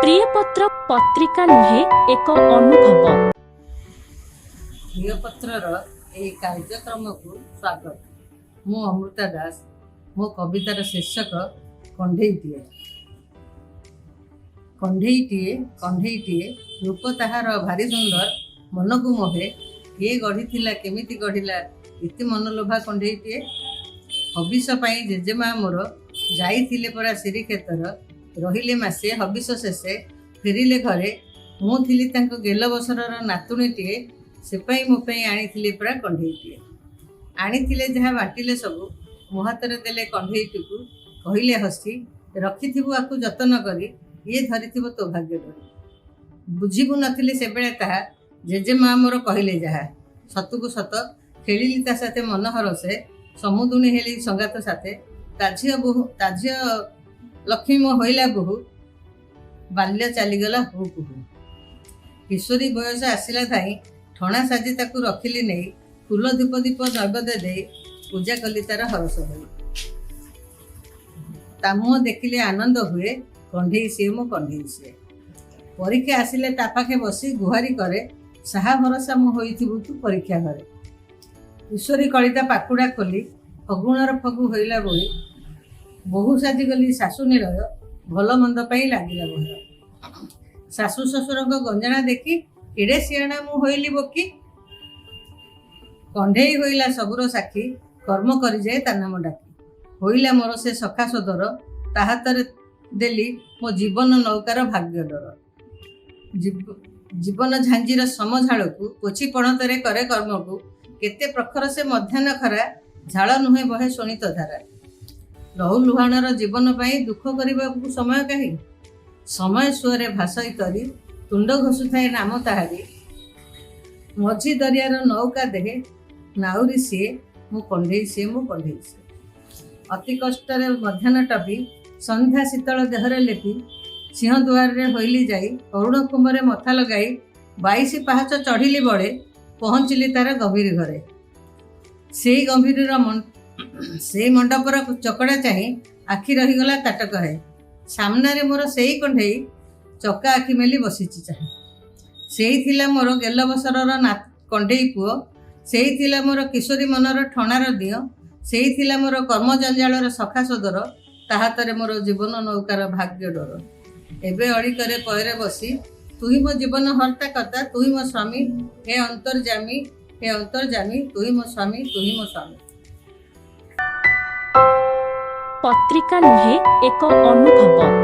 प्रियपत्र पत्रिका नुहे एक अनुभव। प्रियपत्रर यह कार्यक्रम को स्वागत। मु अमृता दास। मो कवितार शीर्षक कंढईटीए। कंढईटीए कंढईटीए रूप ताहार भारी सुंदर, मन को मोहे। किए गढ़ी केमिति गढ़िला इति मनलोभा कंढईटीए। हबिष पाई जेजेमा मोर जाइथिले परा श्रीक्षेत्र। रहिले मासे हबिष शेषे फेरिले घरे। मु थिली तांको गेल बसरर नातुणीटीए। सेपाई मो पाई आनिथिले परा कंढईटीए। आनिथिले जहा बाटिले सबु मो हातरे देले कंढईटीकु। कहिले हसी रखिथिबु आकु जतन करी, ये धरिथिबो तो भाग्य डोरी। बुझिबु नथिले सेबेले ताहा जेजेमा मोर कहिले जहा। सतुकु सत खेलिली ता साथे मनहर से। समुदुणी हेली संगात साथे। ताझिय लक्ष्मी मो होइला बहु। बाल्य चलीगला हो कुहू। किशोरी बयस आसिला धाई ठणा साजी ताकू रखिली नहीं। फूल धूप दीप नैवेद्य दे पूजा कली तार हरस हुए। ता मुह देखिले आनंद हुए। कंढई सी मो कंढई सी। परीक्षा आसिले ता पाखे बसी गुहारी करे। साहा भरसा मु होइथिबु तू परीक्षा घरे। ईश्वरी कलिता पाकुड़ा खोली फगुणर फगु होइला बोली। बहु साजी गली शाशु निरय भल मंद पाई लागिला भय। शाशु शशुर गंजना देखी एड़े सियाणा मु होइली बोकी। कंढई होइला सबुर साक्षी कर्म करी जाए ता नाम डाकी। होइला मोर से सखा सदर ता हातरे देली मो जीवन नौकार भाग्य डर। जीवन झांझीर समझाड़ को पोछी पणतरे करे कर्म को। केते प्रखर से मध्याह्न खरा झाड़ नुहे बहे शोणित धारा। लहु लुहाणर जीवन पाई दुख करने को समय कहीं। समय सुअरे भाषई तरी तुंड घोषुए नाम ताहारी। मझी दरियार नौका देहे नाउरी सीए मु कंढई सीए मु कंढई सीए। अति कष्ट मध्याह्न टपी संध्या शीतल देहरे लेपी। सिंह दुआर रे होइली जाई अरुण कुंभरे मथा लगाई। 22 पाहाच चढ़िली बड़े पहुँचली तार गंभीर घरे। से गंभीर से मंडपर चकड़ा चाही आखि रहीगला ताटक है। सामने मोर से कंढई चका आखि मेली बसीची चाहे। से थिला मोर गेल बसरर कंढई पुओ। से थिला मोर किशोरी मनर ठणार दियो। से थिला मोर कर्म जंजालर सखा सदर ता हातरे मोर जीवन नौकार भाग्य डर। एबे अड़ी करे पयरे बसी तुही मो जीवन हर्ता करता। तुही मो स्वामी हे अंतर्जामी हे अंतर्जामी। तुही मो स्वामी तुही मो स्वामी। पत्रिका नुहे एक अनुभव।